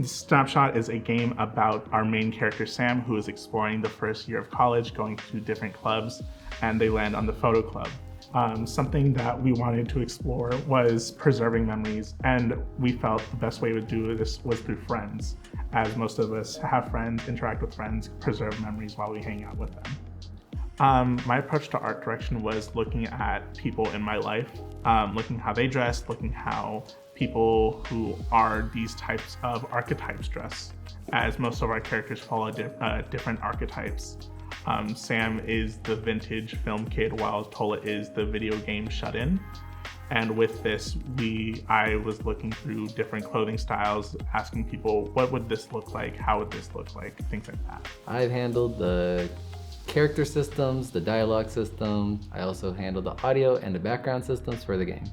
Snapshot is a game about our main character Sam, who is exploring the first year of college, going to different clubs, and they land on the photo club. Something that we wanted to explore was preserving memories, and we felt the best way to do this was through friends, as most of us have friends, interact with friends, preserve memories while we hang out with them. My approach to art direction was looking at people in my life, looking how they dress, looking how people who are these types of archetypes dress, as most of our characters follow different archetypes. Sam is the vintage film kid, while Tola is the video game shut-in. And with this, I was looking through different clothing styles, asking people, what would this look like? How would this look like? Things like that. I've handled the character systems, the dialogue system. I also handled the audio and the background systems for the game.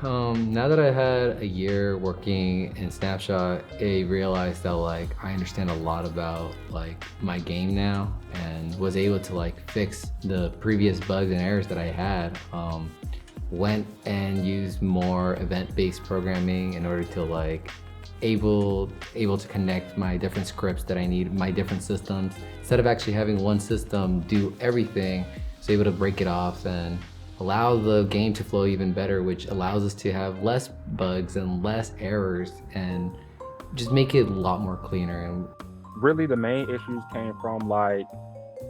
Now that I had a year working in Snapshot, I realized that I understand a lot about my game now, and was able to fix the previous bugs and errors that I had. Went and used more event-based programming in order to able to connect my different scripts that I need, my different systems. Instead of actually having one system do everything, so able to break it off and allow the game to flow even better, which allows us to have less bugs and less errors and just make it a lot more cleaner. And really the main issues came from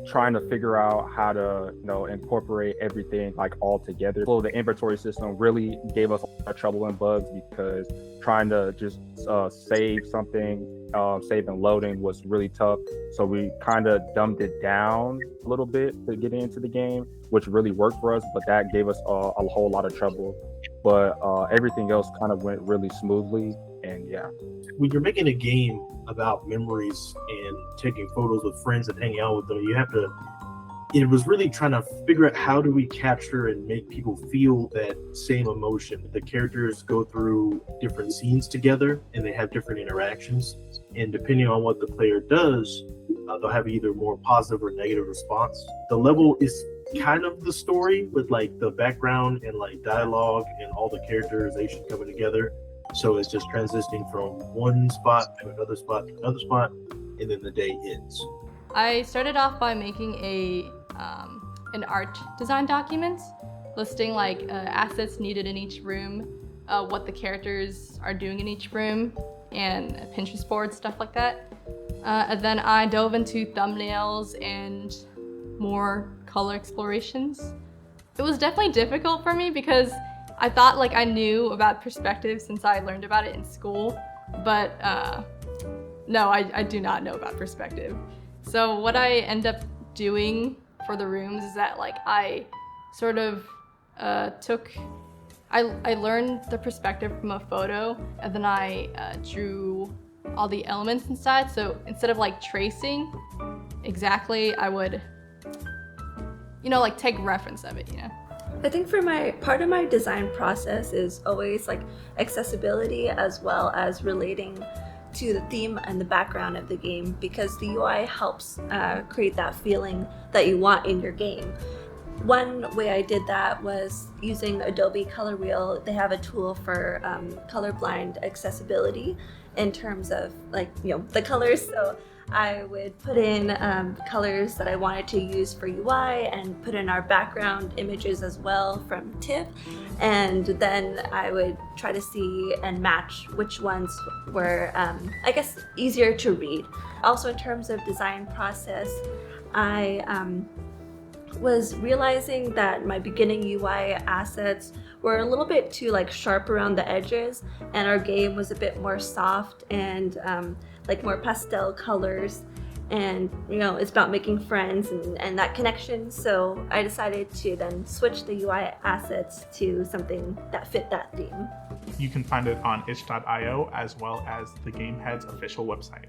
trying to figure out how to incorporate everything all together. So the inventory system really gave us a lot of trouble and bugs, because trying to just save something, save and loading was really tough. So we kind of dumbed it down a little bit to get into the game, which really worked for us, but that gave us a whole lot of trouble. But everything else kind of went really smoothly, and yeah. When you're making a game about memories and taking photos with friends and hanging out with them, it was really trying to figure out how do we capture and make people feel that same emotion. The characters go through different scenes together and they have different interactions, and depending on what the player does, they'll have either more positive or negative response. The level is kind of the story, with the background and dialogue and all the characterization coming together. So it's just transitioning from one spot to another spot to another spot, and then the day ends. I started off by making an art design document listing assets needed in each room, what the characters are doing in each room, and a Pinterest board, stuff like that. And then I dove into thumbnails and more color explorations. It was definitely difficult for me because I thought I knew about perspective since I learned about it in school, but no, I do not know about perspective. So what I end up doing for the rooms is that I sort of I learned the perspective from a photo, and then I drew all the elements inside. So instead of tracing exactly, I would take reference of it, I think for part of my design process is always accessibility, as well as relating to the theme and the background of the game, because the UI helps create that feeling that you want in your game. One way I did that was using Adobe Color Wheel. They have a tool for colorblind accessibility in terms of the colors. So I would put in colors that I wanted to use for UI, and put in our background images as well from TIFF, and then I would try to see and match which ones were, I guess, easier to read. Also, in terms of design process, I was realizing that my beginning UI assets were a little bit too sharp around the edges, and our game was a bit more soft and more pastel colors, and it's about making friends and that connection. So I decided to then switch the UI assets to something that fit that theme. You can find it on itch.io, as well as the Gamehead's official website.